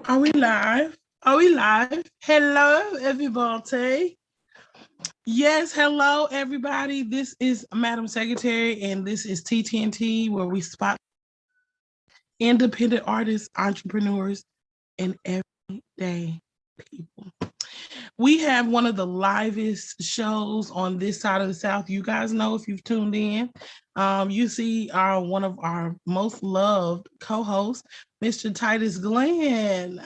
Are we live? Are we live? Hello, everybody. Yes, hello, everybody. This is Madam Secretary, and this is TTNT, where we spot independent artists, entrepreneurs, and everyday people. We have one of the livest shows on this side of the South. You guys know if you've tuned in. You see one of our most loved co-hosts, Mr. Titus Glenn.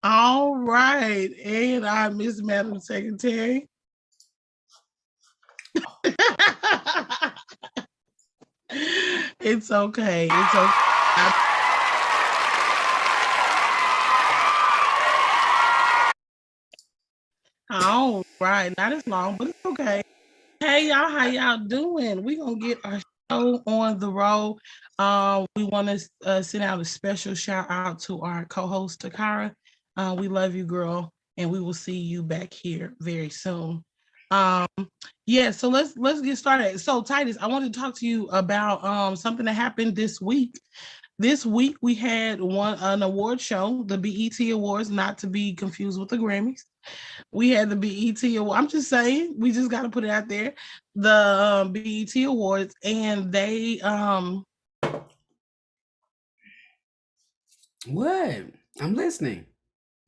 All right. And I Miss Madam Secretary. It's okay. It's okay. All right. Not as long, but it's okay. Hey y'all, how y'all doing? We're gonna get our show on the road. We want to send out a special shout out to our co-host Takara. We love you, girl, and we will see you back here very soon. Um, yeah, so let's get started. So Titus, I want to talk to you about something that happened this week. This week we had an award show, the BET Awards, not to be confused with the Grammys. We had the BET Award. I'm just saying, we just got to put it out there. The BET Awards, and they What? I'm listening.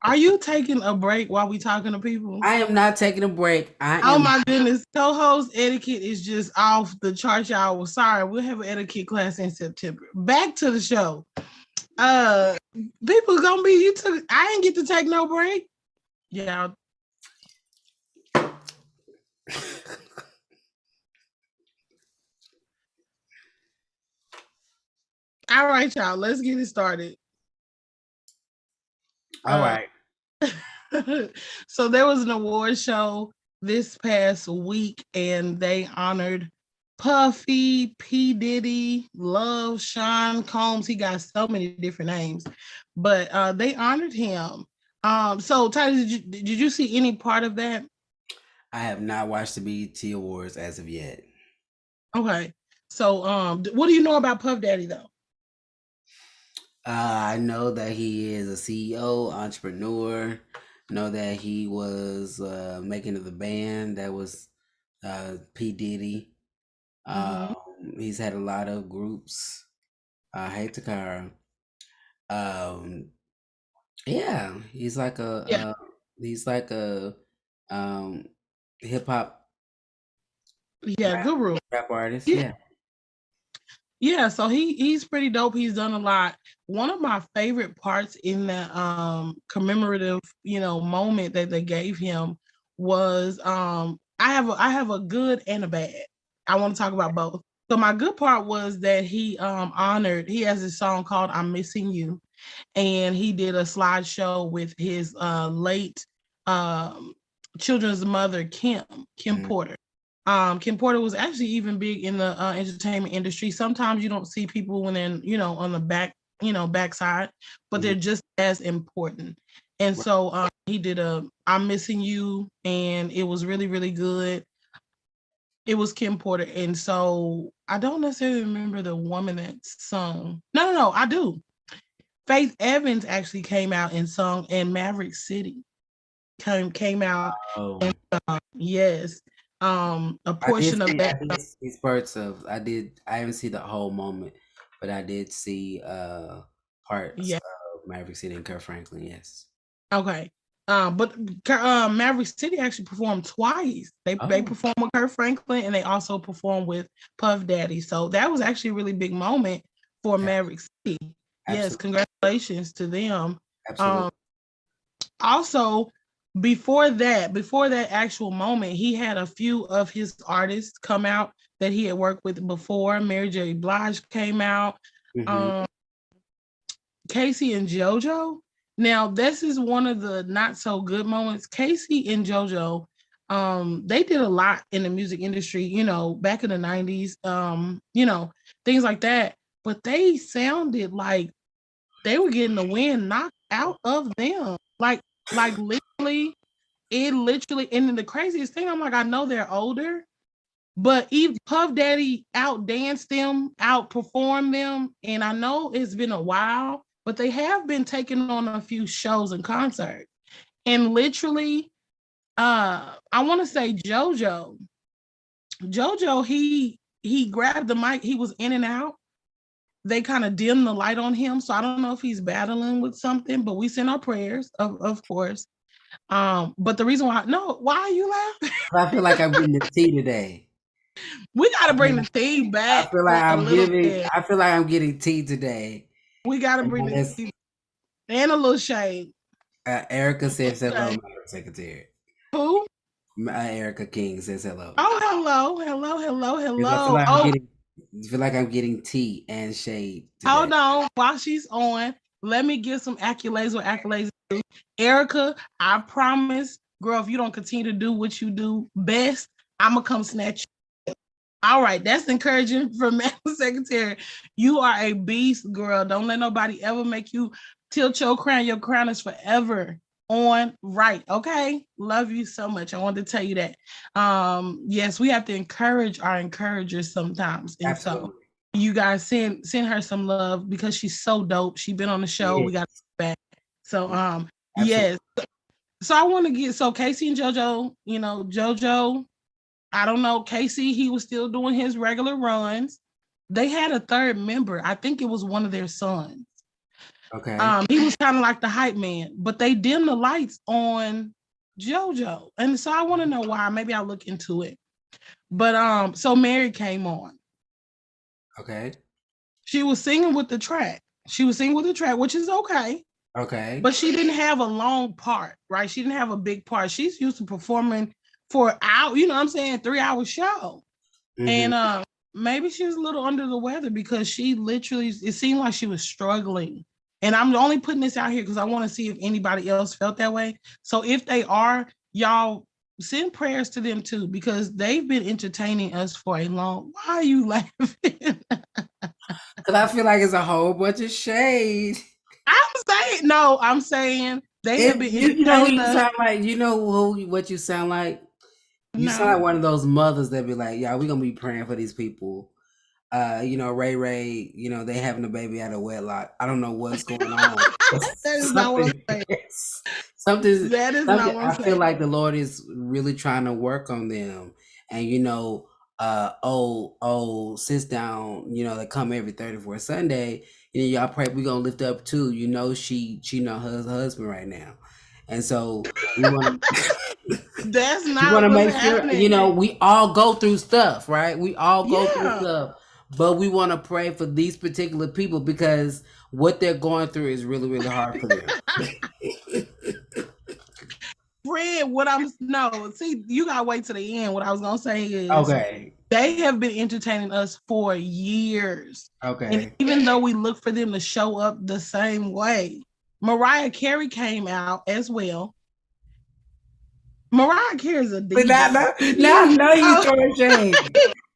Are you taking a break while we talking to people? I am not taking a break. Oh my goodness, co-host etiquette is just off the charts, y'all. Well, sorry, we'll have an etiquette class in September. Back to the show. People gonna be you took. I didn't get to take no break. Yeah. All right, y'all. Let's get it started. All right. So there was an award show this past week, and they honored Puffy, P. Diddy, Love, Sean Combs. He got so many different names, but they honored him. So Tyler, did you see any part of that? I have not watched the BET Awards as of yet. Okay. So what do you know about Puff Daddy though? I know that he is a CEO, entrepreneur. Know that he was making of the band that was P. Diddy. He's had a lot of groups. Hey Takara. Um, yeah, he's like a hip hop Guru. rap artist. Yeah. Yeah. Yeah, so he's pretty dope. He's done a lot. One of my favorite parts in that commemorative, moment that they gave him was I have a good and a bad. I want to talk about both. So my good part was that he has a song called I'm Missing You, and he did a slideshow with his late um children's mother, Kim Porter. Kim Porter was actually even big in the entertainment industry. Sometimes you don't see people when they're, on the backside, but they're just as important. And so he did a I'm Missing You, and it was really, really good. It was Kim Porter. And so I don't necessarily remember the woman that sung. No, I do. Faith Evans actually came out and sung, and Maverick City came out. Oh. And yes. A portion of that. I did see parts of. I haven't seen the whole moment, but I did see parts of Maverick City and Kurt Franklin. Yes. Okay. But Maverick City actually performed twice. They performed with Kurt Franklin, and they also performed with Puff Daddy. So that was actually a really big moment for Maverick City. Absolutely. Yes, congratulations to them. Absolutely. Also, before that actual moment, he had a few of his artists come out that he had worked with before. Mary J. Blige came out. Casey and JoJo. Now, this is one of the not so good moments. Casey and JoJo, they did a lot in the music industry, back in the 90s, things like that. But they sounded like they were getting the wind knocked out of them. Like literally, it literally, and then the craziest thing, I'm like, I know they're older, but even Puff Daddy outdanced them, outperformed them. And I know it's been a while, but they have been taking on a few shows and concerts. And literally, I want to say JoJo, he grabbed the mic, he was in and out. They kind of dimmed the light on him. So I don't know if he's battling with something, but we send our prayers, of course. But the reason why, no, why are you laughing? I feel like I'm getting the tea today. We got to bring the theme I back feel for like a I'm little giving. bit. I feel like I'm getting tea today. We got to And bring the that's theme and a little shade. Erica says hello, Okay. Madam Secretary. Who? Erica King says hello. Oh, hello, hello, hello, Because I feel hello. like Oh, I'm getting tea and shade today. hold on. While she's on, let me give some accolades or accolades. Erica, I promise, girl, if you don't continue to do what you do best, I'm going to come snatch you. All right, that's encouraging for Madam Secretary. You are a beast, girl. Don't let nobody ever make you tilt your crown. Your crown is forever on right. Okay. Love you so much. I wanted to tell you that. Yes, we have to encourage our encouragers sometimes. And so Absolutely. you guys send her some love because she's so dope. She's been on the show. Yeah. We got back. So Absolutely. yes. So I want to get Casey and JoJo, JoJo, I don't know, Casey, he was still doing his regular runs. They had a third member. I think it was one of their sons. Okay. He was kind of like the hype man, but they dimmed the lights on JoJo. And so I want to know why. Maybe I'll look into it. But so Mary came on. Okay. She was singing with the track. Which is okay. Okay. But she didn't have a long part, right? She didn't have a big part. She's used to performing for an hour, you know what I'm saying, 3 hour show. Mm-hmm. And maybe she was a little under the weather because she literally, it seemed like she was struggling. And I'm only putting this out here because I want to see if anybody else felt that way. So if they are, y'all send prayers to them too, because they've been entertaining us for a long. Why are you laughing? Because I feel like it's a whole bunch of shade. I'm saying they have been You know who entertaining you us. sound like? You know what you sound like? You sound No. like one of those mothers that be like, yeah, we're going to be praying for these people. Ray, they having a baby out of wedlock. I don't know what's going on. That is not what I'm saying. Something, That is not what I'm I saying. feel like the Lord is really trying to work on them. And, sits down, they come every 34th Sunday. Y'all pray we're going to lift up too. She know her husband right now. And so we want to That's we want not to what's make sure, happening. we all go through stuff, right? We all go through Yeah. stuff, but we want to pray for these particular people because what they're going through is really, really hard for them. Fred, see, you gotta wait to the end. What I was gonna say is Okay. they have been entertaining us for years. And Okay. even though we look for them to show up the same way, Mariah Carey came out as well. Mariah Carey is a But diva. now I know you throwing shade.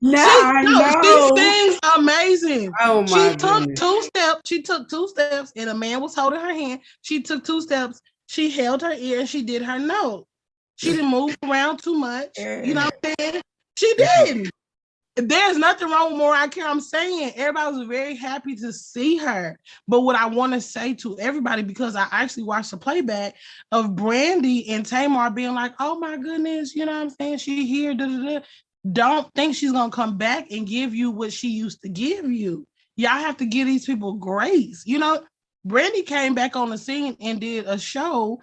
Now I She know. sings amazing. Oh my She took goodness. two steps. She took 2 steps, and a man was holding her hand. She took 2 steps. She held her ear and she did her note. She didn't move around too much. You know what I'm saying? She didn't. There's nothing wrong with Mariah Carey. I'm saying everybody was very happy to see her. But what I want to say to everybody, because I actually watched the playback of Brandy and Tamar being like, "Oh my goodness," you know what I'm saying? She here. Da, da, da. Don't think she's gonna come back and give you what she used to give you. Y'all have to give these people grace. Brandy came back on the scene and did a show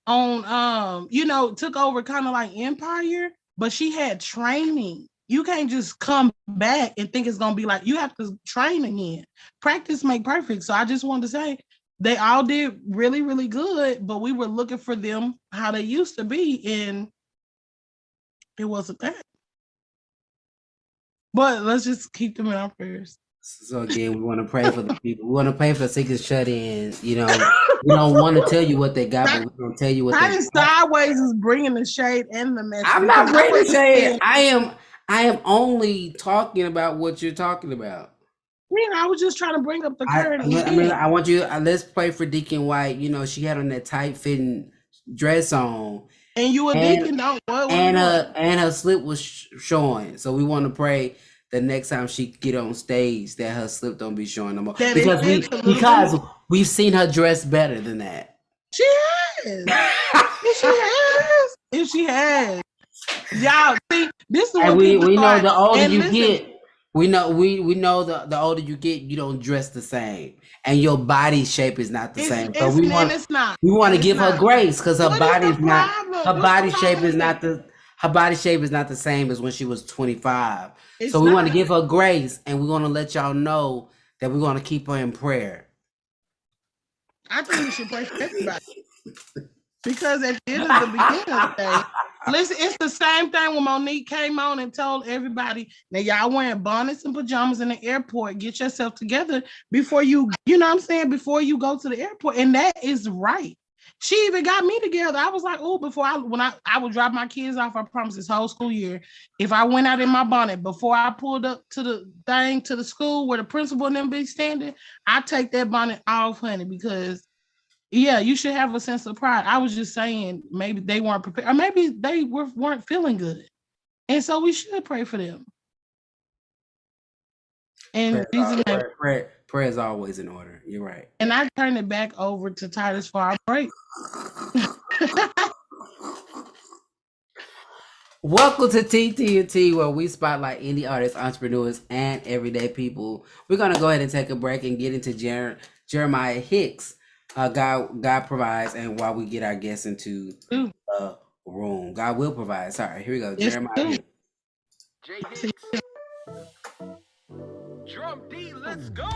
on took over kind of like Empire, but she had training. You can't just come back and think it's gonna be like, you have to train again. Practice make perfect. So I just wanted to say they all did really, really good, but we were looking for them how they used to be, and it wasn't that. But let's just keep them in our prayers. So again, we want to pray for the people. We want to pray for the sick and shut in. We don't want to tell you what they got, but we're gonna tell you what they Kind of got. sideways is bringing the shade and the message. I'm not bringing shade. I am only talking about what you're talking about. Yeah, I was just trying to bring up the current I mean, event. I want you. Let's pray for Deacon White. You know, she had on that tight fitting dress on, And you a and deacon, don't what it was? and her slip was showing. So we want to pray the next time she get on stage that her slip don't be showing no more, That it because fits a little bit more. we've seen her dress better than that. She has. If she has. If she has. Y'all, see, this is And what people we know start. the older And you listen, get, we know the older you get, you don't dress the same, and your body shape is not the same. So it's not. we want And to it's give her not. grace, because What is the problem? her What's the body shape problem is with that? not her body shape is not the same as when she was 25. So It's we want to not. give her grace, and we want to let y'all know that we're going to keep her in prayer. I think we should pray for everybody. Because at the end of the beginning of the day, listen, it's the same thing when Monique came on and told everybody, now y'all wearing bonnets and pajamas in the airport, get yourself together before you know what I'm saying, before you go to the airport. And that is right. She even got me together. I was like, oh, when I would drop my kids off, I promise this whole school year, if I went out in my bonnet before I pulled up to the thing to the school where the principal and them be standing, I take that bonnet off, honey, because yeah, you should have a sense of pride. I was just saying maybe they weren't prepared, or maybe they weren't feeling good, and so we should pray for them. In Jesus' name. Prayer is always in order. You're right. And I turn it back over to Titus for our break. Welcome to TT&T, where we spotlight indie artists, entrepreneurs, and everyday people. We're gonna go ahead and take a break and get into Jeremiah Hicks. God provides, and while we get our guests into the room, God will provide. Sorry, here we go. Yes, Jeremiah Hicks. J Hicks. Drum D, let's go.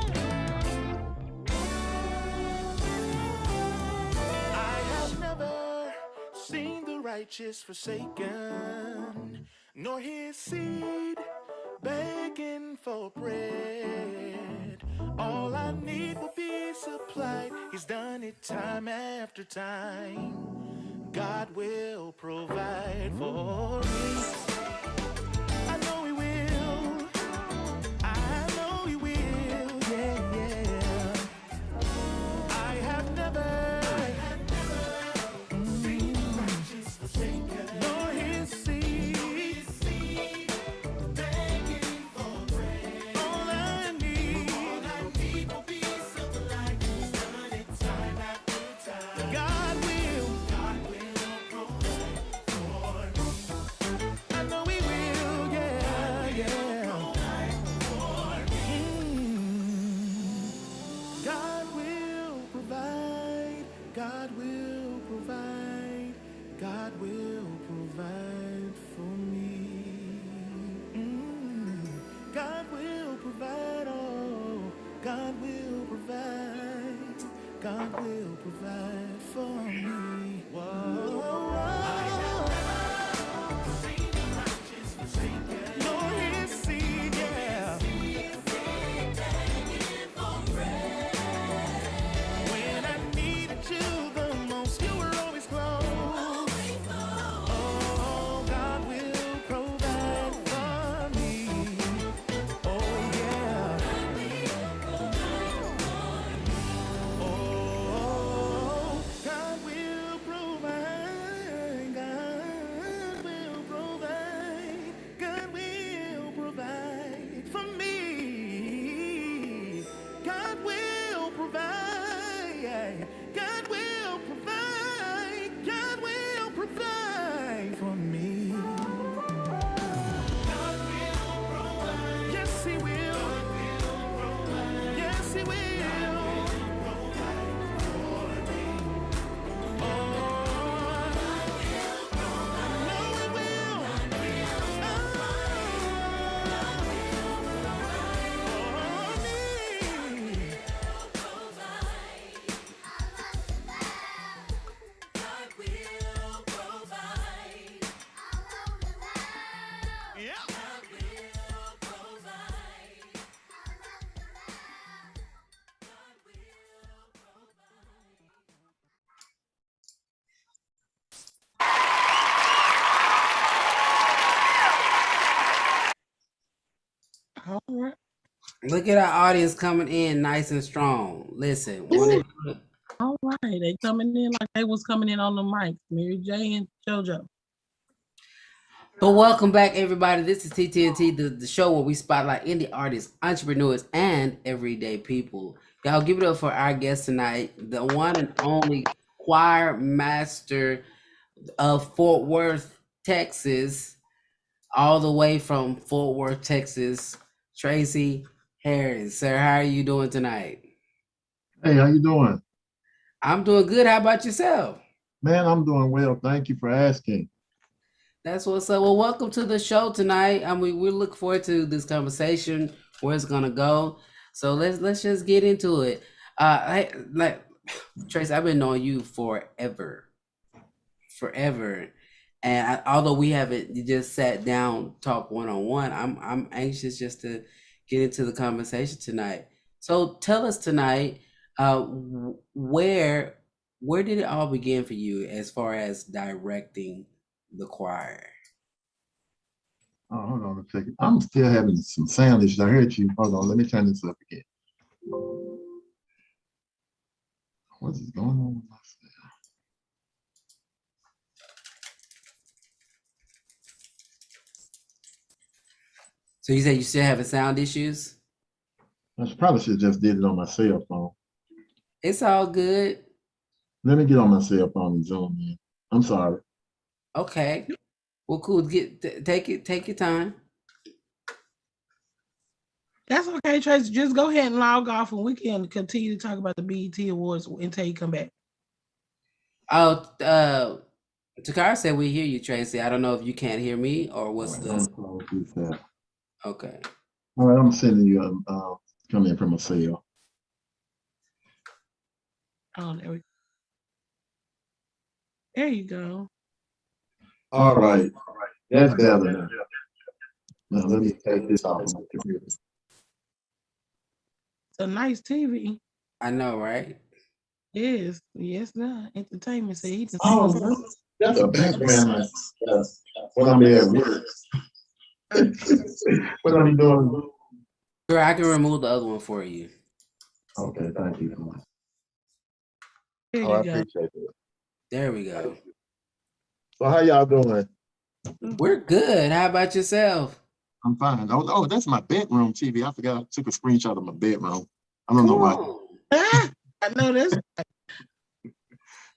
I have never seen the righteous forsaken, nor his seed begging for bread. All I need will be supplied. He's done it time after time. God will provide for me. I know he will. I know he will. Yeah, yeah. I have never seen the righteous forsaken, nor his seed begging for bread. All I need will be supplied. He's done it time after time. God will provide for me. I know he will, yeah, yeah. God will provide, God will provide, God will provide for me. God will provide, oh, God will provide, God will provide for me. Whoa, Lord, his seed, yeah. When I needed you the most, you were always close. Oh, God will provide for me. Oh, yeah. Oh, Look at our audience coming in nice and strong. Listen, want to All right, they coming in like they was coming in on the mic. Mary J and JoJo. But welcome back, everybody. This is TTNT, the show where we spotlight indie artists, entrepreneurs, and everyday people. Y'all give it up for our guest tonight, the one and only choir master of Fort Worth, Texas, all the way from Fort Worth, Texas, Tracy Harris. Sir, how are you doing tonight? Hey, how you doing? I'm doing good. How about yourself? Man, I'm doing well. Thank you for asking. That's what's up. Well, welcome to the show tonight. I mean, we look forward to this conversation, where it's gonna go. So let's just get into it. Trace, I've been knowing you forever, and although we haven't just sat down talk one on one, I'm anxious just to get into the conversation tonight. So tell us tonight, where did it all begin for you as far as directing the choir? Oh, hold on a second. I'm still having some sound issues. I heard you. Hold on, let me turn this up again. What is going on with my sound? So you said you still having sound issues? I probably should have just did it on my cell phone. It's all good. Let me get on my cell phone and zoom in. I'm sorry. Okay. Well, cool. Take your time. That's okay, Tracy. Just go ahead and log off, and we can continue to talk about the BET Awards until you come back. Oh, Takara said we hear you, Tracy. I don't know if you can't hear me or what's the. Okay. All right, I'm sending you come in from a cell. Oh, there you go. All right. That's better now. Now let me take this off of my computer. It's a nice TV. I know, right? Yes, sir. Entertainment. Say he just That's a background. When I'm at work. What are you doing? Sure, I can remove the other one for you. Okay, thank you. There you I go. appreciate it. There we go. So how y'all doing? We're good. How about yourself? I'm fine. Oh, that's my bedroom TV. I forgot I took a screenshot of my bedroom. I don't know why. I know this.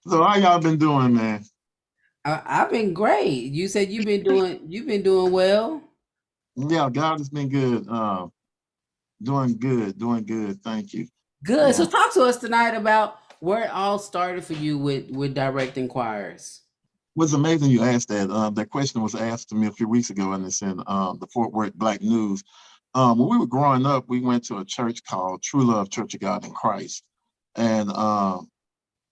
So how y'all been doing, man? I've been great. You said you've been doing well. Yeah, God has been good. Doing good. Thank you. Good. Yeah. So talk to us tonight about where it all started for you with directing choirs. What's amazing you asked that. That question was asked to me a few weeks ago, and it's in the Fort Worth Black News. When we were growing up, we went to a church called True Love Church of God in Christ. And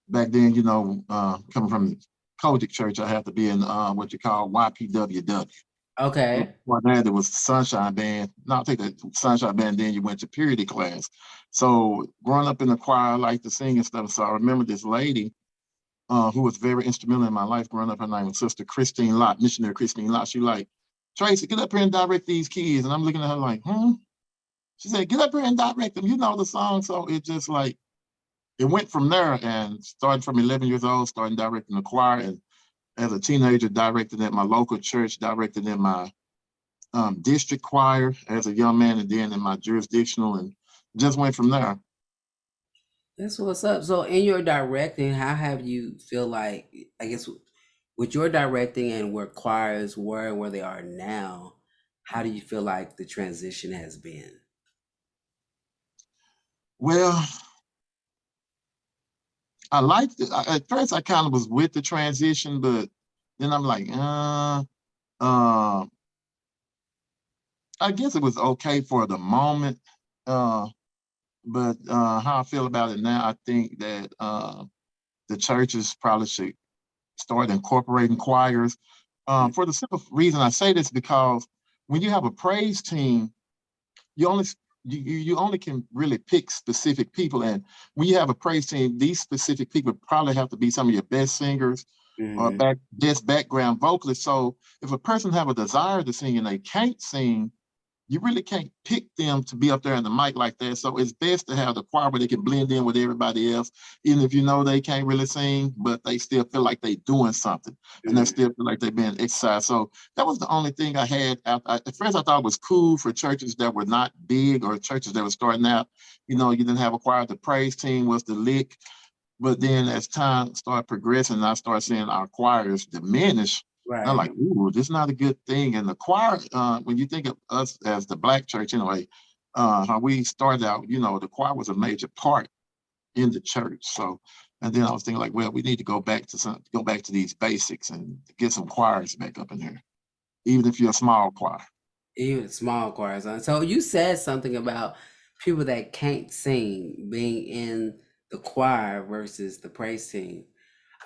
back then, coming from the Kojic Church, I had to be in what you call YPWW. Okay. Before that, there was the Sunshine Band. Now, take the Sunshine Band, then you went to purity class. So growing up in the choir, I liked to sing and stuff. So I remember this lady who was very instrumental in my life growing up. Her name was Sister Christine Lott, missionary Christine Lott. She like, Tracy, get up here and direct these kids. And I'm looking at her like, She said, get up here and direct them. You know the song. So it just like, it went from there and started from 11 years old, starting directing the choir. And as a teenager, directed at my local church, directed in my district choir as a young man, and then in my jurisdictional, and just went from there. That's what's up. So in your directing, how have you feel like, I guess, with your directing and where choirs were and where they are now, how do you feel like the transition has been? Well, I liked it. At first, I kind of was with the transition, but then I'm like, I guess it was okay for the moment. But how I feel about it now, I think that the churches probably should start incorporating choirs. For the simple reason I say this, because when you have a praise team, you only can really pick specific people. And when you have a praise team, these specific people probably have to be some of your best singers or best background vocalists. So if a person have a desire to sing and they can't sing, you really can't pick them to be up there in the mic like that. So it's best to have the choir where they can blend in with everybody else, even if you know they can't really sing, but they still feel like they doing something and they still feel like they're being exercised. So that was the only thing I had. At first, I thought it was cool for churches that were not big or churches that were starting out. You know, you didn't have a choir. The praise team was the lick. But then as time started progressing, I started seeing our choirs diminish. And I'm Right. like, ooh, this is not a good thing. And the choir, when you think of us as the Black church, anyway, how we started out, you know, the choir was a major part in the church. So, and then I was thinking like, well, we need to go back to these basics and get some choirs back up in here, even if you're a small choir. Even small choirs. So you said something about people that can't sing being in the choir versus the praise team.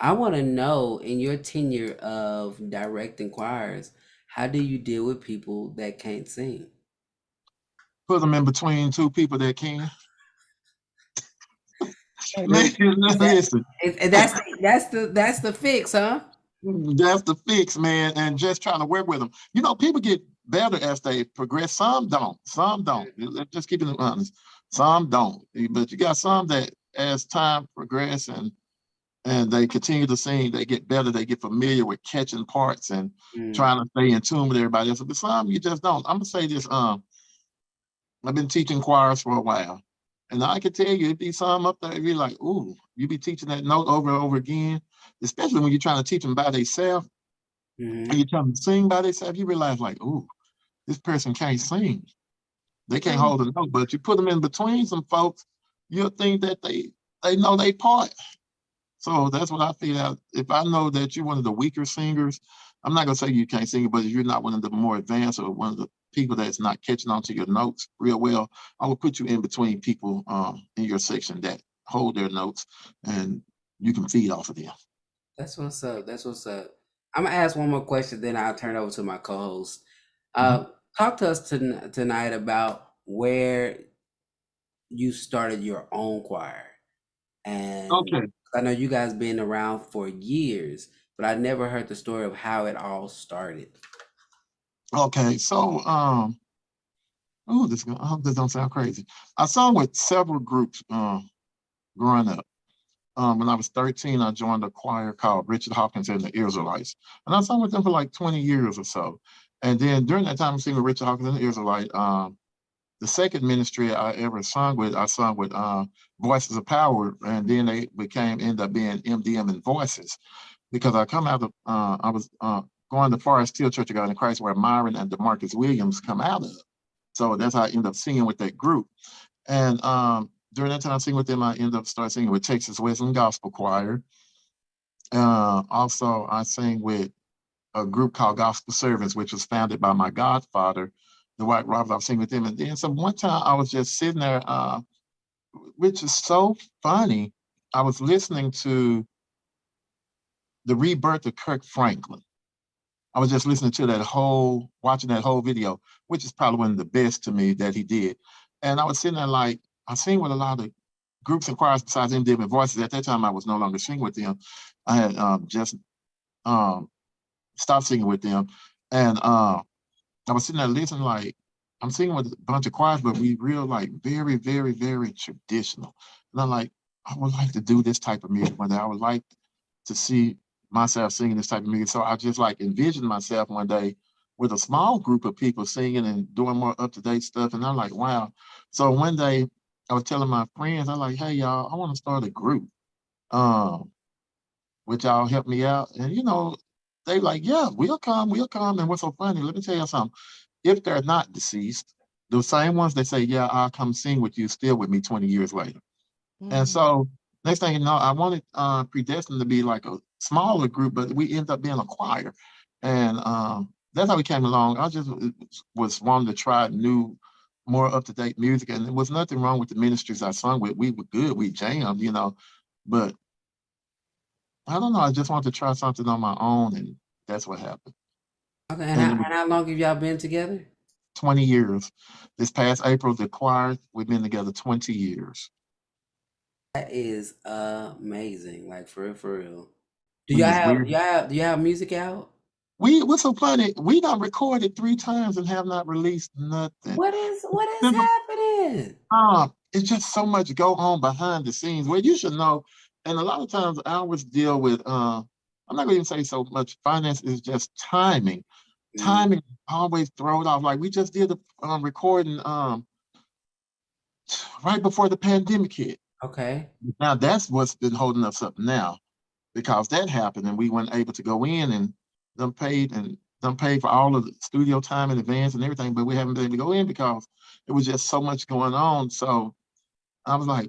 I want to know, in your tenure of directing choirs, how do you deal with people that can't sing? Put them in between two people that can. Man, Is that listen. that's the fix, huh? That's the fix, man, and just trying to work with them. You know, people get better as they progress. Some don't. Some don't. Let's just keep it honest. Some don't. But you got some that, as time progresses and they continue to sing, they get better. They get familiar with catching parts and Mm. trying to stay in tune with everybody else. But some you just don't. I'm gonna say this. I've been teaching choirs for a while, and I can tell you, it'd be some up there. You'd be like, ooh, you be teaching that note over and over again, especially when you're trying to teach them by themselves and Hmm. you tell them to sing by themselves, you realize like, oh, this person can't sing. They can't Mm. hold a note. But you put them in between some folks, you'll think that they know they part. So that's what I feel out. If I know that you're one of the weaker singers, I'm not gonna say you can't sing it, but if you're not one of the more advanced or one of the people that's not catching on to your notes real well, I will put you in between people in your section that hold their notes and you can feed off of them. That's what's up. That's what's up. I'm gonna ask one more question, then I'll turn it over to my co-host. Mhm. Uh, Talk to us tonight about where you started your own choir, and Okay. I know you guys been around for years, but I never heard the story of how it all started. Okay. So oh, I hope this don't sound crazy. I sung with several groups growing up. When I was 13, I joined a choir called Richard Hawkins and the Israelites. And I sung with them for like 20 years or so. And then during that time, singing with Richard Hawkins and the Israelite, the second ministry I ever sung with, I sung with Voices of Power. And then they ended up being MDM and Voices because I was going to Forest Hill Church of God in Christ where Myron and DeMarcus Williams come out of. So that's how I ended up singing with that group. And during that time singing with them, I ended up start singing with Texas Wesleyan Gospel Choir. Also, I sang with a group called Gospel Servants, which was founded by my godfather, the White Robert. I was singing with them. And then so one time I was just sitting there, which is so funny. I was listening to the rebirth of Kirk Franklin. I was just listening to watching that whole video, which is probably one of the best to me that he did. And I was sitting there like, I sing with a lot of groups and choirs besides them different voices. At that time, I was no longer singing with them. I had just um, stopped singing with them. And I was sitting there listening like, I'm singing with a bunch of choirs, but we real like very, very, very traditional. And I'm like, I would like to do this type of music one day. I would like to see myself singing this type of music. So I just like envisioned myself one day with a small group of people singing and doing more up-to-date stuff. And I'm like, wow. So one day I was telling my friends, I'm like, hey y'all, I want to start a group. Um, which y'all help me out. And they like, yeah, we'll come, we'll come. And what's so funny, let me tell you something. If they're not deceased, the same ones they say, yeah, I'll come sing with you, still with me 20 years later. And Mm. so next thing you know, I wanted Predestined to be like a smaller group, but we ended up being a choir. And that's how we came along. I just was wanting to try new, more up-to-date music. And there was nothing wrong with the ministries I sung with. We were good, we jammed. But I don't know, I just wanted to try something on my own, and that's what happened. Okay, And it was and how long have y'all been together? 20 years. This past April, the choir, we've been together 20 years. That is amazing. Like for real, for real. We was weird. Do y'all have music out? what's so funny? We done recorded 3 times and have not released nothing. What is happening? It's just so much go on behind the scenes where you should know. And a lot of times I always deal with I'm not gonna even say so much finance is just timing. Timing always throw it off. Like we just did a recording right before the pandemic hit. Okay. Now that's what's been holding us up now because that happened and we weren't able to go in and them paid for all of the studio time in advance and everything, but we haven't been able to go in because it was just so much going on. So I was like,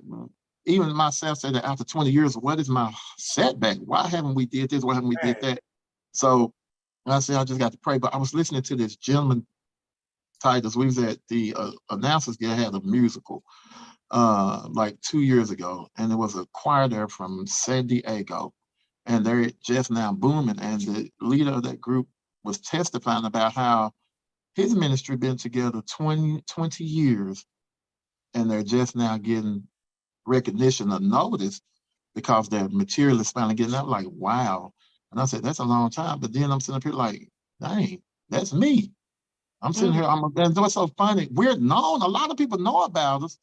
even myself said that after 20 years, what is my setback? Why haven't we did this? Why haven't we did that? So I said, I just got to pray. But I was listening to this gentleman, Titus. We was at the announcers guild had a musical like 2 years ago, and there was a choir there from San Diego, and they're just now booming. And the leader of that group was testifying about how his ministry been together 20 years, and they're just now getting recognition or notice because their material is finally getting out. Like, wow. And I said, that's a long time. But then I'm sitting up here like, dang, that's me. I'm sitting here, and what's so funny, we're known, a lot of people know about us,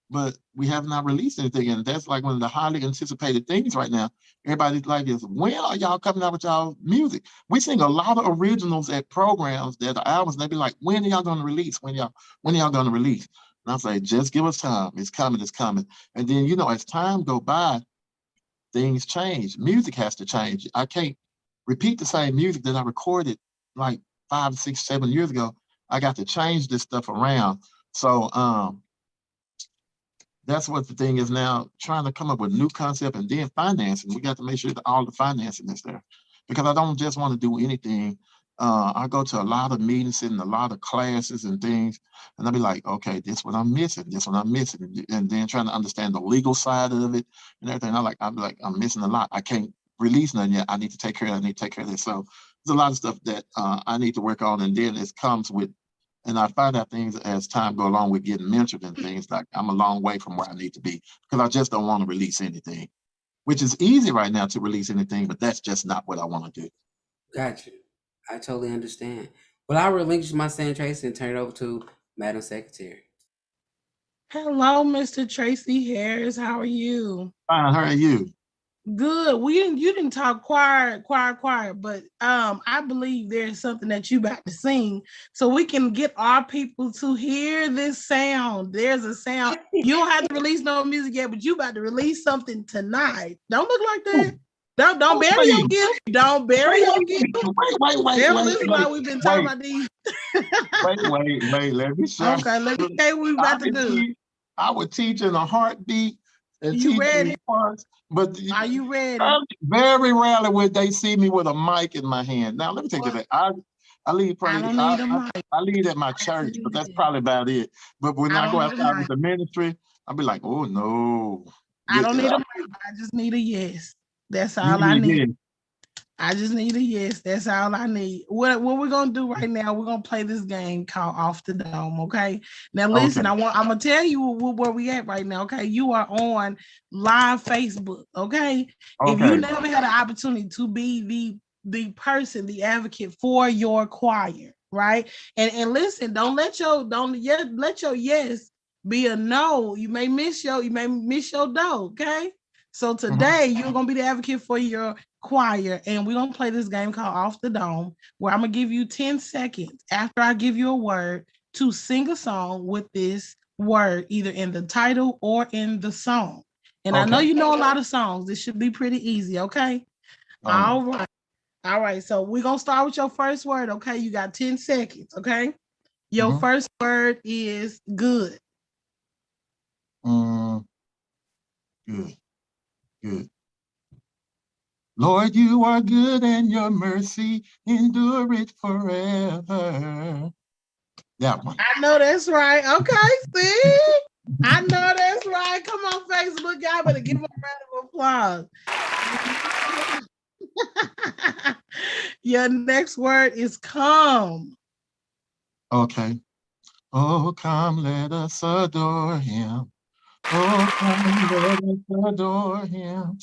but we have not released anything. And that's like one of the highly anticipated things right now. Everybody's like, when are y'all coming out with y'all music? We sing a lot of originals at programs that are albums. They be like, when are y'all going to release? When y'all going to release? And I say, just give us time. It's coming, it's coming. And then, you know, as time go by, things change. Music has to change. I can't repeat the same music that I recorded like 5, 6, 7 years ago. I got to change this stuff around. So that's what the thing is now, trying to come up with new concept and then financing. We got to make sure that all the financing is there because I don't just want to do anything. I go to a lot of meetings and a lot of classes and things, and I'll be like, okay, this what I'm missing, this what I'm missing, and then trying to understand the legal side of it and everything. I'm missing a lot. I can't release nothing yet. I need to take care of it. I need to take care of this. So there's a lot of stuff that I need to work on, and then it comes with, and I find out things as time go along with getting mentored and things, like I'm a long way from where I need to be because I just don't want to release anything, which is easy right now to release anything, but that's just not what I want to do. Gotcha. I totally understand. Well, I'll relinquish my stand, Tracy, and turn it over to Madam Secretary. Hello, Mr. Tracy Harris. How are you? Fine, how are you? Good. You didn't talk choir, but I believe there's something that you about to sing, so we can get our people to hear this sound. There's a sound. You don't have to release no music yet, but you about to release something tonight. Don't look like that. Don't bury your gift. Don't bury your gift. Wait. This is why we've been talking about these. wait. Let me show. Okay, let me tell you what we about to do. I would teach in a heartbeat and You teach ready? parts, but Are you ready? very rarely would they see me with a mic in my hand. Now let me take that back. I lead I don't need a mic. I lead at my church, but that's probably about it. But when I go outside with the ministry, I'll be like, oh no. I don't need a mic. I just need a yes. That's all I need. Yes. I just need a yes. That's all I need. What we're gonna do right now? We're gonna play this game called Off the Dome. Okay. Now listen, I'm gonna tell you where we at right now. Okay, you are on live Facebook. Okay. If you never had an opportunity to be the person, the advocate for your choir, right? And listen, don't let your yes be a no. You may miss your dough. Okay. So today you're gonna be the advocate for your choir, and we're gonna play this game called Off the Dome, where I'm gonna give you 10 seconds after I give you a word to sing a song with this word, either in the title or in the song. And I know you know a lot of songs. This should be pretty easy, okay? All right. So we're gonna start with your first word, okay? You got 10 seconds, okay? Your first word is good. Good. Lord, you are good and your mercy endure it forever. That one. I know that's right. Okay, see? I know that's right. Come on, Facebook, y'all better give them a round of applause. Your next word is come. Okay. Oh, come, let us adore him. Oh, come, let us adore him.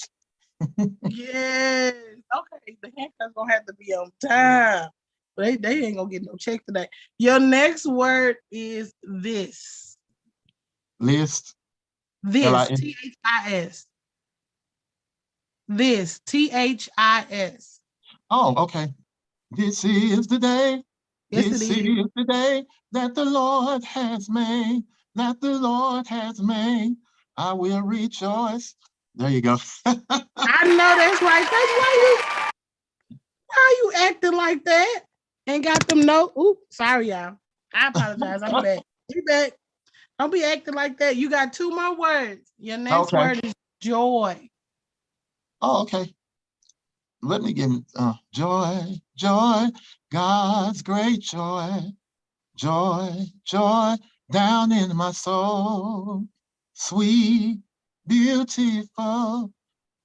Yes. Okay, the handcuffs gonna have to be on time. They ain't gonna get no check today. Your next word is this. List. This. Lin. THIS. This. THIS. Oh, okay. This is the day. Yes, it This is. is the day that the Lord has made. That the Lord has made. I will rejoice. There you go. I know that's right. Why you acting like that? Ain't got them no. Ooh, sorry, y'all. I apologize. I'm back. You back. Don't be acting like that. You got two more words. Your next Okay. word is joy. Oh, okay. Let me give joy, joy, God's great joy, joy, joy down in my soul, sweet, beautiful,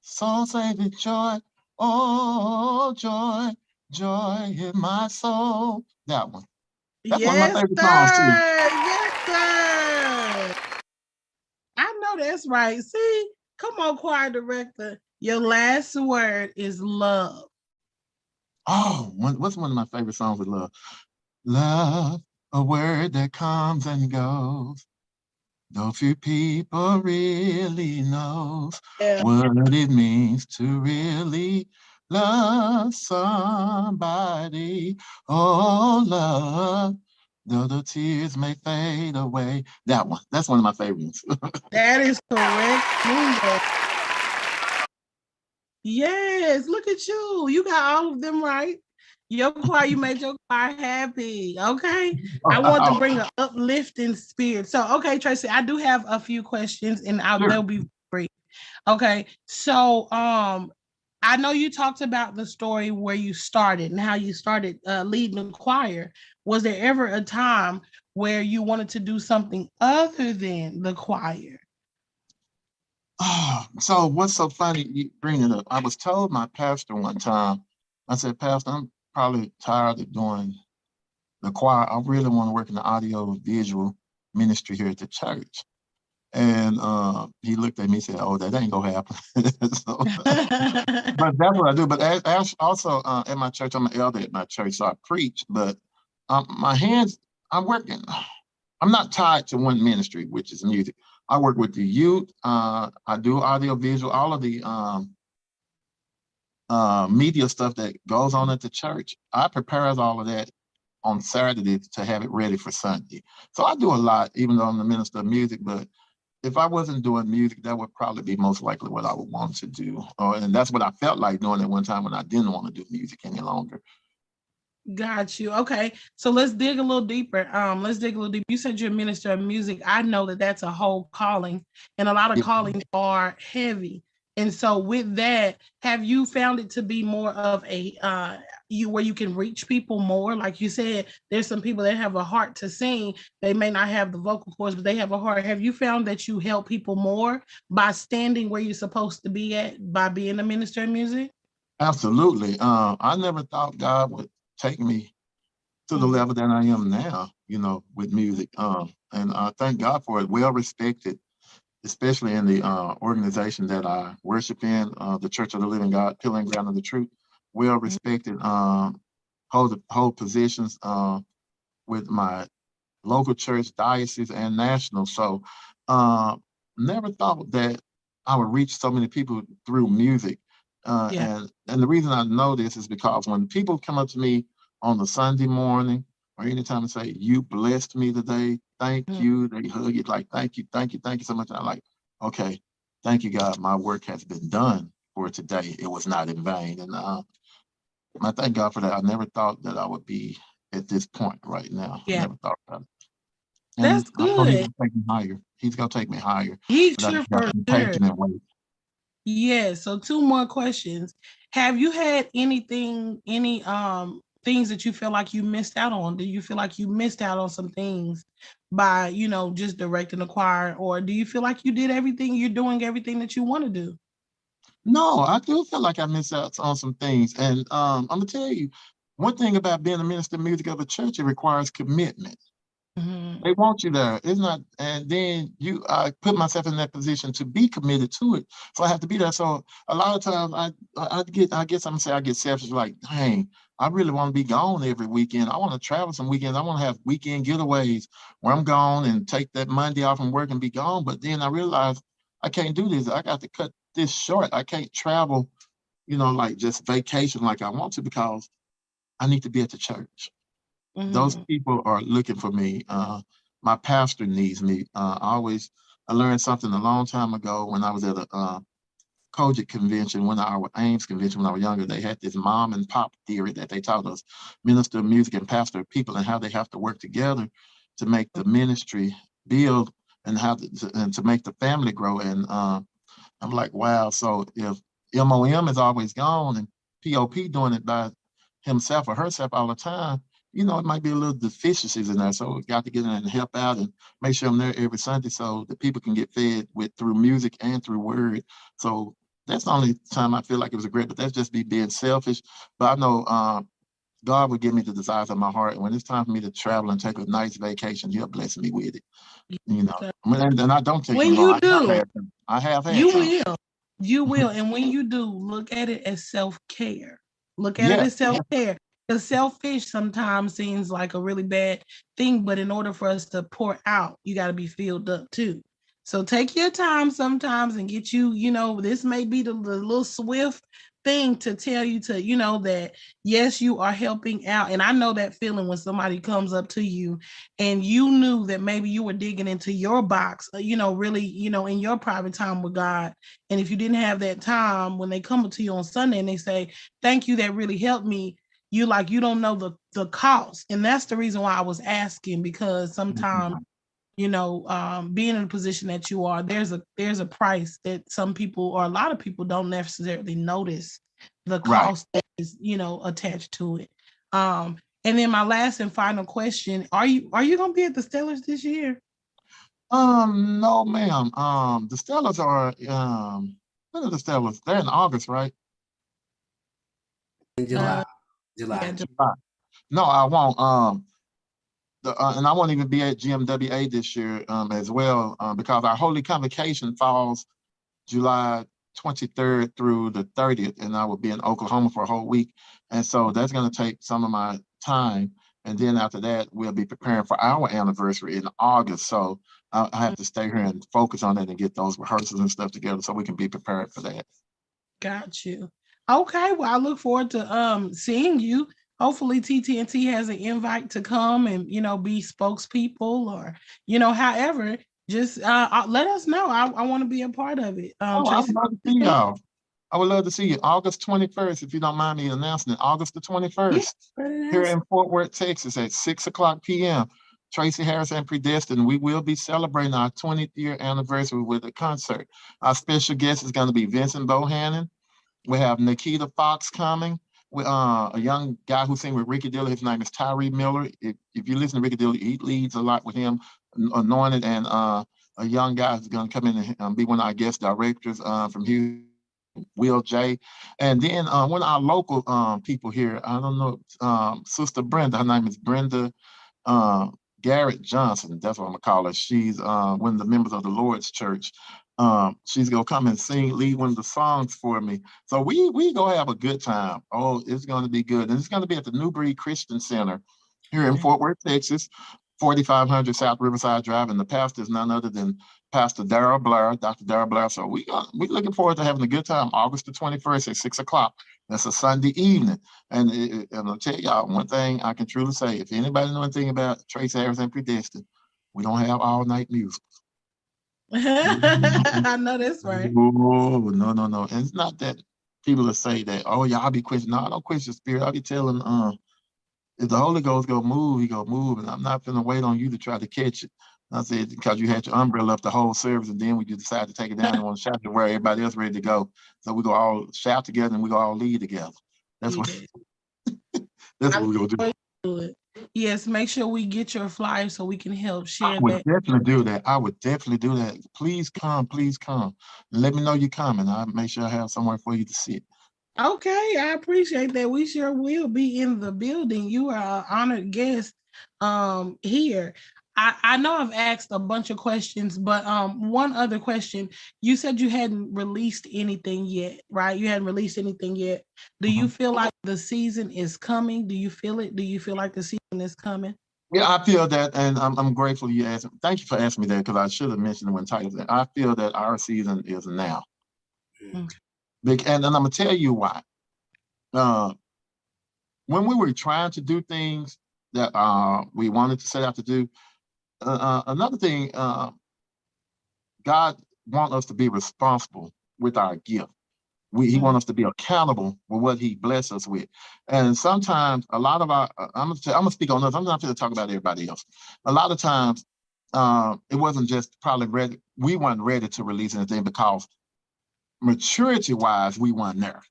soul saving joy, oh joy, joy in my soul. That one. That's one of my Yes, favorite songs sir. too. Yes, sir. I know that's right. See, come on, choir director. Your last word is love. Oh, what's one of my favorite songs with love? Love, a word that comes and goes. No few people really knows Yeah. what it means to really love somebody. Oh, love, though the tears may fade away. That one, that's one of my favorites. That is correct. Yes, look at you. You got all of them right. Your choir, you made your choir happy. Okay. I want to bring an uplifting spirit. So, okay, Tracy, I do have a few questions and Sure. they'll be brief. Okay. So, I know you talked about the story where you started and how you started leading the choir. Was there ever a time where you wanted to do something other than the choir? Oh, so what's so funny you bring it up? I was told my pastor one time, I said, Pastor, I'm probably tired of doing the choir. I really want to work in the audio visual ministry here at the church. And he looked at me and said, "Oh, that ain't gonna happen." So, but that's what I do. But also at my church, I'm an elder at my church, so I preach. But my hands, I'm working. I'm not tied to one ministry, which is music. I work with the youth. I do audio visual, all of the media stuff that goes on at the church. I prepare all of that on Saturday to have it ready for Sunday. So I do a lot, even though I'm the minister of music. But if I wasn't doing music, that would probably be most likely what I would want to do. And that's what I felt like doing at one time when I didn't want to do music any longer. Got you. Okay. So let's dig a little deeper. Let's dig a little deeper. You said you're a minister of music. I know that that's a whole calling, and a lot of Yeah. callings are heavy. And so with that, have you found it to be more of a you where you can reach people more? Like you said, there's some people that have a heart to sing. They may not have the vocal cords, but they have a heart. Have you found that you help people more by standing where you're supposed to be at by being a minister of music? Absolutely. I never thought God would take me to the level that I am now, with music. And I thank God for it. Well respected, especially in the organization that I worship in, the Church of the Living God, Pillar and Ground of the Truth. Well respected, hold positions with my local church, diocese, and national. So never thought that I would reach so many people through music. Yeah. And the reason I know this is because when people come up to me on the Sunday morning or anytime and say, "You blessed me today, thank you," they hug it like, "Thank you, thank you, thank you so much." And I'm like, "Okay, thank you, God. My work has been done for today. It was not in vain." And I thank God for that. I never thought that I would be at this point right now. I Yeah. never thought about it. And That's I know he's good. gonna take me higher. He's gonna take me higher, He but I sure just got for to be sure. patient and wait. Yeah, so two more questions. Have you had any things that you feel like you missed out on? Do you feel like you missed out on some things by, just directing the choir, or do you feel like you did everything, you're doing everything that you want to do? No, I do feel like I missed out on some things. And I'm gonna tell you, one thing about being a minister of music of a church, it requires commitment. Mhm. They want you there. It's not, and then I put myself in that position to be committed to it. So I have to be there. So a lot of times I guess I'm gonna say I get selfish, like, dang, I really want to be gone every weekend. I want to travel some weekends. I want to have weekend getaways where I'm gone and take that Monday off from work and be gone. But then I realized I can't do this. I got to cut this short. I can't travel, like just vacation like I want to because I need to be at the church. Those Mhm. people are looking for me. My pastor needs me. I learned something a long time ago when I was at a Kojic convention, when our Ames convention when I was younger. They had this mom and pop theory that they taught us, minister of music and pastor of people, and how they have to work together to make the ministry build and and to make the family grow. And I'm like, wow. So if MOM is always gone and POP doing it by himself or herself all the time, it might be a little deficiencies in there. So we got to get in and help out and make sure I'm there every Sunday so that people can get fed with through music and through word. So that's the only time I feel like it was a great, but that's just me being selfish. But I know God would give me the desires of my heart. And when it's time for me to travel and take a nice vacation, he'll bless me with it. And I don't take When him wrong. you do, I have had you time. will. You will. And when you do, look at it as self-care. Look at it Yes, as self-care. Because selfish sometimes seems like a really bad thing, but in order for us to pour out, you got to be filled up too. So take your time sometimes and get you, this may be the little swift thing to tell you to, that yes, you are helping out. And I know that feeling when somebody comes up to you and you knew that maybe you were digging into your box, really, in your private time with God. And if you didn't have that time, when they come up to you on Sunday and they say, thank you, that really helped me, you don't know the cost. And that's the reason why I was asking, because sometimes, being in a position that you are, there's a price that some people or a lot of people don't necessarily notice the right. cost that is, attached to it. And then my last and final question: Are you gonna be at the Stellars this year? No, ma'am. The Stellars are when are the Stellars? They're in August, right? In Uh, July. yeah, July. July. No, I won't. And I won't even be at GMWA this year as well because our Holy Convocation falls July 23rd through the 30th, and I will be in Oklahoma for a whole week. And so that's going to take some of my time. And then after that, we'll be preparing for our anniversary in August. So I have to stay here and focus on it and get those rehearsals and stuff together so we can be prepared for that. got you. Okay, well, I look forward to seeing you. Hopefully, TTNT has an invite to come and be spokespeople, or however. Just let us know. I want to be a part of it. Oh, I would Tracy. love to see y'all. I would love to see you August 21st, if you don't mind me announcing it. August the Yeah, 21st Pretty here nice. in Fort Worth, Texas at 6 o'clock p.m. Tracy Harris and Predestined. We will be celebrating our 20th year anniversary with a concert. Our special guest is going to be Vincent Bohannon. We have Nikita Fox coming. A young guy who sings with Ricky Dillard. His name is Tyree Miller. If you listen to Ricky Dillard, he leads a lot with him, anointed, and a young guy who's going to come in and be one of our guest directors from Houston, Will J. And then one of our local people here, I don't know, Sister Brenda. Her name is Brenda uh, Garrett Johnson. That's what I'm gonna call her. She's one of the members of the Lord's Church. She's gonna come and lead one of the songs for me. So we gonna have a good time. Oh, it's gonna be good, and it's gonna be at the New Breed Christian Center here in Fort Worth, Texas. 4500 South Riverside Drive, and the pastor is none other than Pastor Darrell Blair, Dr. Darrell Blair. So we looking forward to having a good time. August the 21st at 6 o'clock. That's a Sunday evening. And I'll tell y'all one thing I can truly say: if anybody know anything about Trace Harris and Predestined, we don't have all night music. I know that's right. Oh, no, no, no. And it's not that people will say that, oh, y'all be questioning. No, I don't question the spirit. I'll be telling if the Holy Ghost go move, he go move, and I'm not gonna wait on you to try to catch it. I said because you had your umbrella up the whole service, and then we just decided to take it down and want to shout to where everybody else ready to go. So we go all shout together and we go all lead together. That's what that's I what look we're gonna do. forward to it. Yes, make sure we get your flyer so we can help I share would that. definitely do that. I would definitely do that. Please come, please come. Let me know you're coming. I'll make sure I have somewhere for you to sit. Okay, I appreciate that. We sure will be in the building. You are an honored guest here. I know I've asked a bunch of questions, but one other question. You said you hadn't released anything yet, right? You hadn't released anything yet. Do you Mhm. feel like the season is coming? Do you feel it? Do you feel like the season is coming? Yeah, I feel that, and I'm grateful you asked. Thank you for asking me that because I should have mentioned it when Titus said. I feel that our season is now. Okay. And I'm gonna tell you why. Uh, when we were trying to do things that we wanted to set out to do, another thing, God wants us to be responsible with our gift. He Mhm. wants us to be accountable for what he blessed us with. And sometimes a lot of our, I'm gonna speak on us. I'm not going to talk about everybody else. A lot of times, it wasn't just probably ready. We weren't ready to release anything because maturity wise, we weren't there.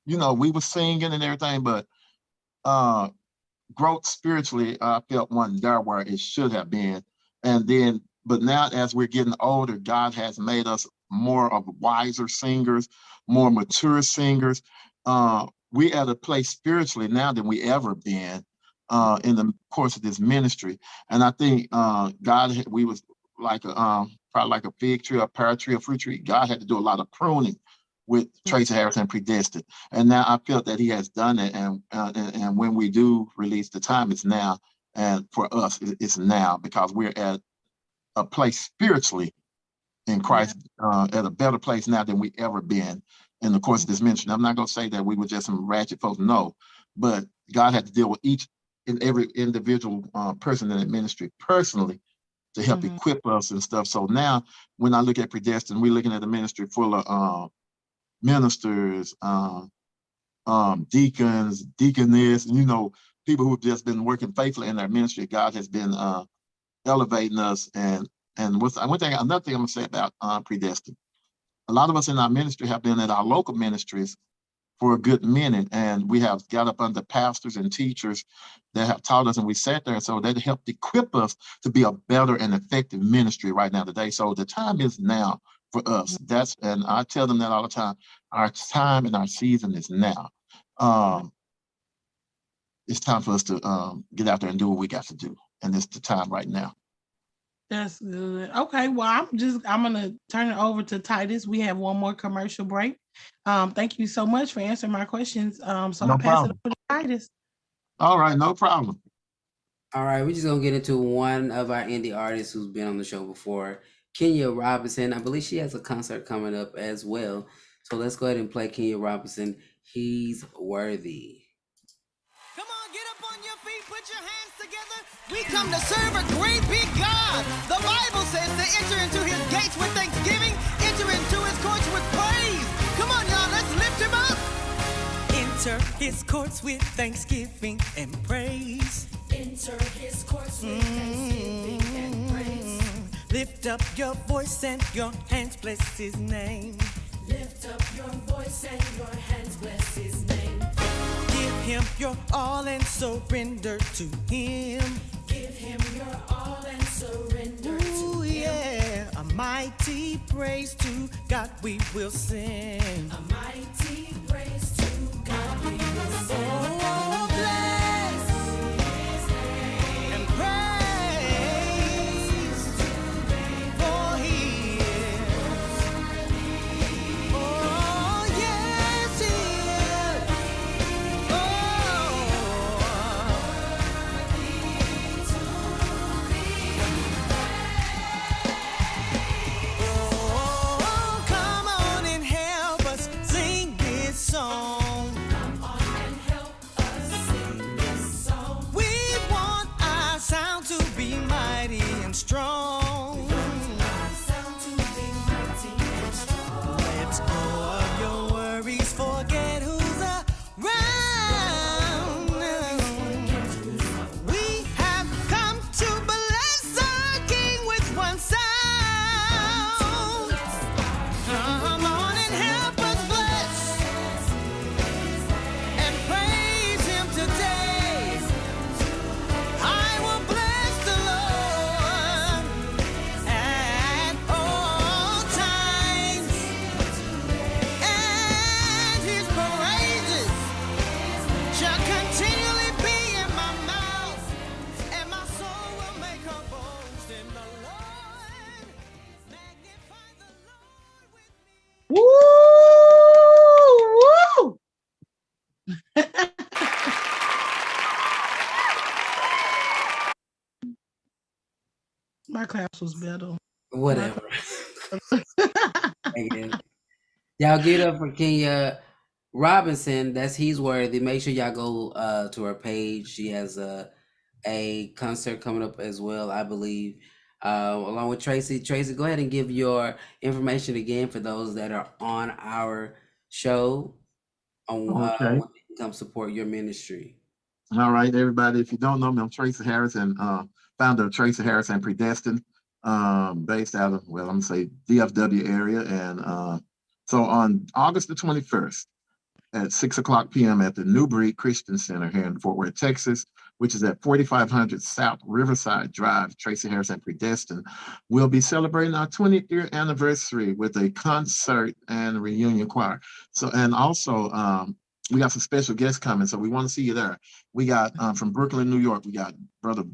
You know, we were singing and everything, but uh, growth spiritually, I felt wasn't there where it should have been. And then, but now as we're getting older, God has made us more of wiser singers, more mature singers. We at a place spiritually now than we ever been in the course of this ministry. And I think we was like probably like a fig tree, a pear tree, a fruit tree. God had to do a lot of pruning with Tracy Harrison Predestined. And now I felt that he has done it. And when we do release, the time is now. And for us, it's now because we're at a place spiritually in Christ, at a better place now than we ever been in the course of this ministry. I'm not going to say that we were just some ratchet folks, no, but God had to deal with each and every individual person in the ministry personally to help equip us and stuff. So now when I look at Predestined, we're looking at a ministry full of ministers, deacons, deaconess, you know, people who've just been working faithfully in their ministry. God has been elevating us. And another thing I'm gonna say about Predestined. A lot of us in our ministry have been at our local ministries for a good minute, and we have got up under pastors and teachers that have taught us, and we sat there, so that helped equip us to be a better and effective ministry right now today. So the time is now for us. And I tell them that all the time. Our time and our season is now. Um, it's time for us to get out there and do what we got to do, and it's the time right now. That's good. Okay, well, I'm gonna turn it over to Titus. We have one more commercial break. Thank you so much for answering my questions. So No I'll pass it problem. over to Titus. All right, no problem. All right, we're just gonna get into one of our indie artists who's been on the show before, Kenya Robinson. I believe she has a concert coming up as well. So let's go ahead and play Kenya Robinson. He's Worthy. Come on, get up on your feet, put your hands together. We come to serve a great big God. The Bible says to enter into his gates with thanksgiving, enter into his courts with praise. Come on, y'all, let's lift him up. Enter his courts with thanksgiving and praise. Enter his courts with thanksgiving and praise. Lift up your voice and your hands, bless his name. Lift up your voice and your hands, bless his name. Give him your all and surrender to him. Give him your all and surrender to him. Yeah, a mighty praise to God we will sing. A mighty praise to God we will sing. Oh, bless and praise, for he is. Oh, yes, he is. Oh, come on and help us sing this song. My class was better. My Whatever. Again. Y'all get up for Kenya Robinson. That's He's Worthy. Make sure y'all go to her page. She has a concert coming up as well, I believe, along with Tracy. Tracy, go ahead and give your information again for those that are on our show on Okay. when they can come support your ministry. All right, everybody. If you don't know me, I'm Tracy Harris and founder of Tracy Harris and Predestined, based out of, well, I'm gonna say DFW area. And so on August the 21st, at 6 o'clock p.m. at the Newbury Christian Center here in Fort Worth, Texas, which is at 4500 South Riverside Drive, Tracy Harris and Predestined. We'll be celebrating our 20th year anniversary with a concert and reunion choir. So, and also, we got some special guests coming, so we want to see you there. We got from Brooklyn, New York, we got brother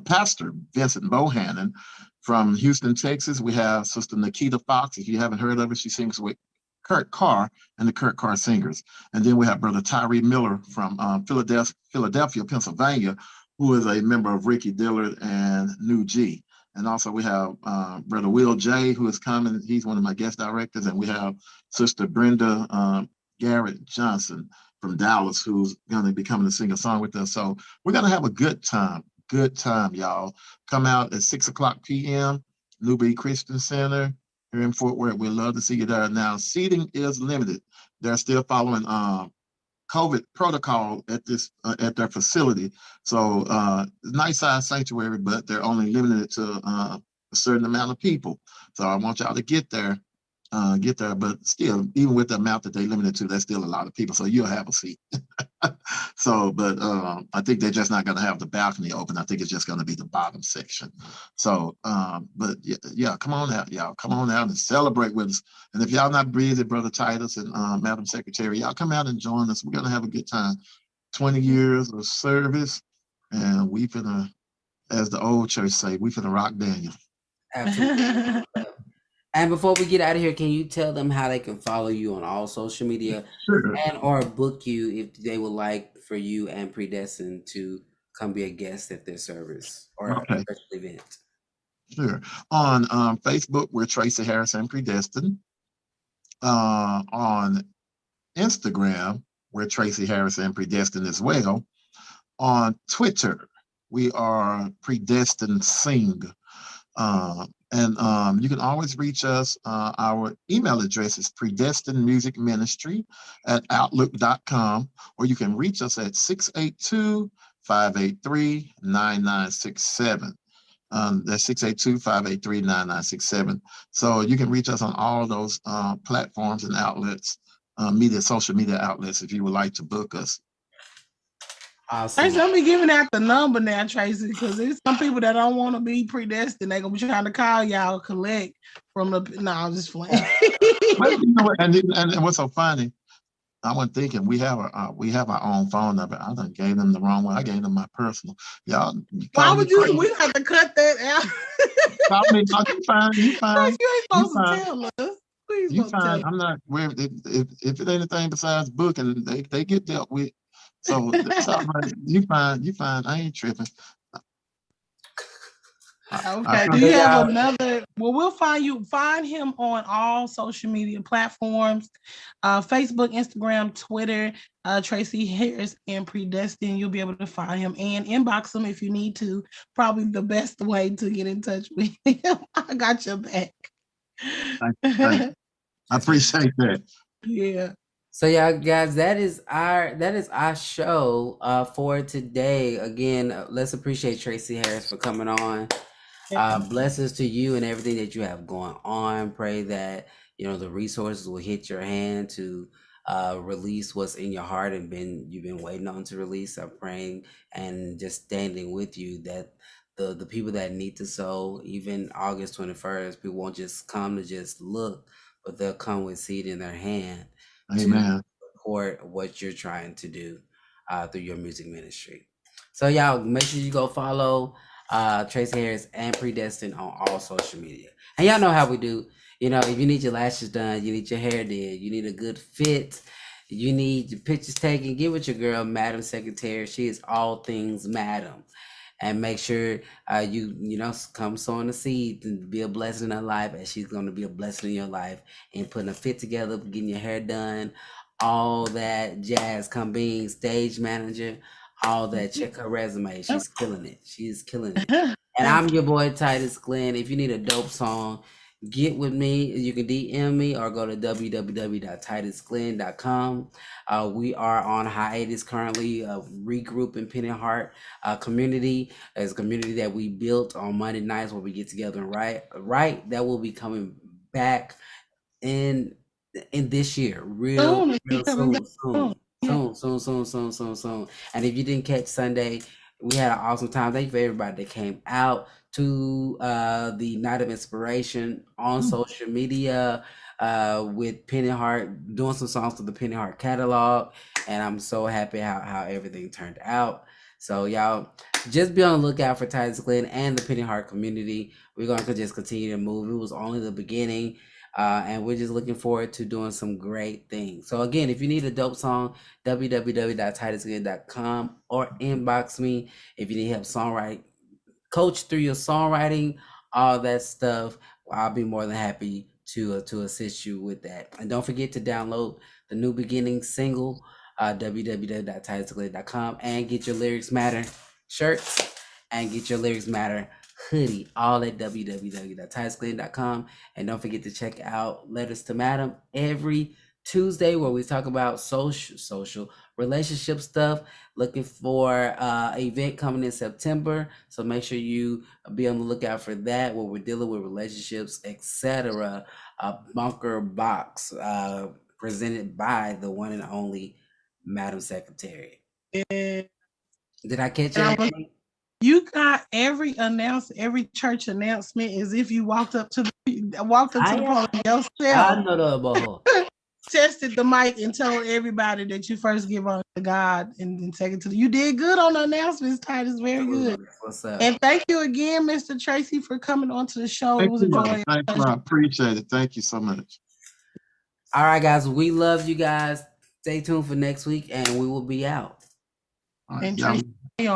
Pastor Vincent Bohannon. From Houston, Texas, we have Sister Nikita Fox. If you haven't heard of her, she sings with Kurt Carr and the Kurt Carr Singers. And then we have Brother Tyree Miller from Philadelphia, Pennsylvania, who is a member of Ricky Dillard and New G. And also we have Brother Will J, who is coming. He's one of my guest directors. And we have Sister Brenda Garrett Johnson from Dallas, who's going to be coming to sing a song with us. So we're going to have a good time, y'all. Come out at 6 o'clock p.m., Newbury Christian Center here in Fort Worth. We'd love to see you there. Now, seating is limited. They're still following COVID protocol at this at their facility. So nice size sanctuary, but they're only limited to a certain amount of people. So I want y'all to get there. But still, even with the amount that they limited to, there's still a lot of people. So you'll have a seat. So, but I think they're just not going to have the balcony open. I think it's just going to be the bottom section. So, but yeah, come on out, y'all. Come on out and celebrate with us. And if y'all not busy, Brother Titus and Madam Secretary, y'all come out and join us. We're going to have a good time. 20 years of service, and we finna, as the old church say, we finna rock Daniel. Absolutely. And before we get out of here, can you tell them how they can follow you on all social media Sure. and or book you if they would like for you and Predestined to come be a guest at their service or a Okay. special event? Sure. On Facebook, we're Tracy Harris and Predestined. On Instagram, we're Tracy Harris and Predestined as well. On Twitter, we are Predestined Sing. And you can always reach us. Our email address is predestinedmusicministry@outlook.com, or you can reach us at 682-583-9967. That's 682-583-9967. So you can reach us on all those platforms and outlets, social media outlets, if you would like to book us. Awesome. Tracy, I'm be giving out the number now, Tracy, because there's some people that don't want to be predestined. They're gonna be trying to call y'all collect from the. No, I'm just playing. But you know what? And what's so funny? I wasn't thinking we have our own phone number. I done gave them the wrong one. I gave them my personal. Y'all, Why would you? We have to cut that out. Call me. No, you fine. You fine. You ain't You supposed fine. to tell us. Please You don't tell fine. us. I'm not. If it ain't anything besides booking, they get dealt with. So that's all right. You fine. You fine. I ain't tripping. Okay. Do you have another? Well, we'll find him on all social media platforms, Facebook, Instagram, Twitter, Tracy Harris and Predestined. You'll be able to find him and inbox him if you need to. Probably the best way to get in touch with him. I got your back. I appreciate that. Yeah. So yeah, guys, that is our show for today. Again, let's appreciate Tracy Harris for coming on. Blessings to you and everything that you have going on. Pray that the resources will hit your hand to release what's in your heart and you've been waiting on to release. I'm praying and just standing with you that the people that need to sow, even August 21st, people won't just come to just look, but they'll come with seed in their hand. Amen. To support what you're trying to do through your music ministry. So y'all make sure you go follow Tracy Harris and Predestined on all social media. And y'all know how we do. If you need your lashes done, you need your hair did, you need a good fit, You need your pictures taken. Get with your girl, Madam Secretary. She is all things Madam. And make sure you know come sowing the seed and be a blessing in her life, and she's going to be a blessing in your life, and putting a fit together, getting your hair done, all that jazz. Come being stage manager, all that. Check her resume. She's killing it. She's killing it. And I'm your boy Titus Glenn. If you need a dope song, get with me. You can DM me or go to www.titusglenn.com. We are on hiatus currently, regrouping Penny Heart community. As a community that we built on Monday nights where we get together and write. That will be coming back in this year, real soon. And if you didn't catch Sunday, we had an awesome time. Thank you for everybody that came out to the Night of Inspiration on social media with Penny Heart, doing some songs to the Penny Heart catalog. And I'm so happy how everything turned out. So y'all just be on the lookout for Titus Glenn and the Penny Heart community. We're going to just continue to move. It was only the beginning. And we're just looking forward to doing some great things. So again, if you need a dope song, www.titusglenn.com or inbox me if you need help songwriting, coach through your songwriting, all that stuff. I'll be more than happy to assist you with that. And don't forget to download the New Beginning single, www.titusglenn.com, and get your Lyrics Matter shirts and get your Lyrics Matter hoodie, all at www.titusglenn.com. And don't forget to check out Letters to Madam every Tuesday, where we talk about social relationship stuff. Looking for an event coming in September, so make sure you be on the lookout for that, where we're dealing with relationships, etc. Bunker Box, presented by the one and only Madam Secretary. Yeah. Did I catch everything? You got every church announcement as if you walked up to the podium yourself. I know that about her. Tested the mic and told everybody that you first give on to God and then take it to the. You did good on the announcements, Titus. Very good. What's up? And thank you again, Mr. Tracy, for coming on to the show. Thank It was a you. joy. Thank you. I appreciate it. Thank you so much. All right, guys. We love you guys. Stay tuned for next week, and we will be out. All right, And y'all. Tracy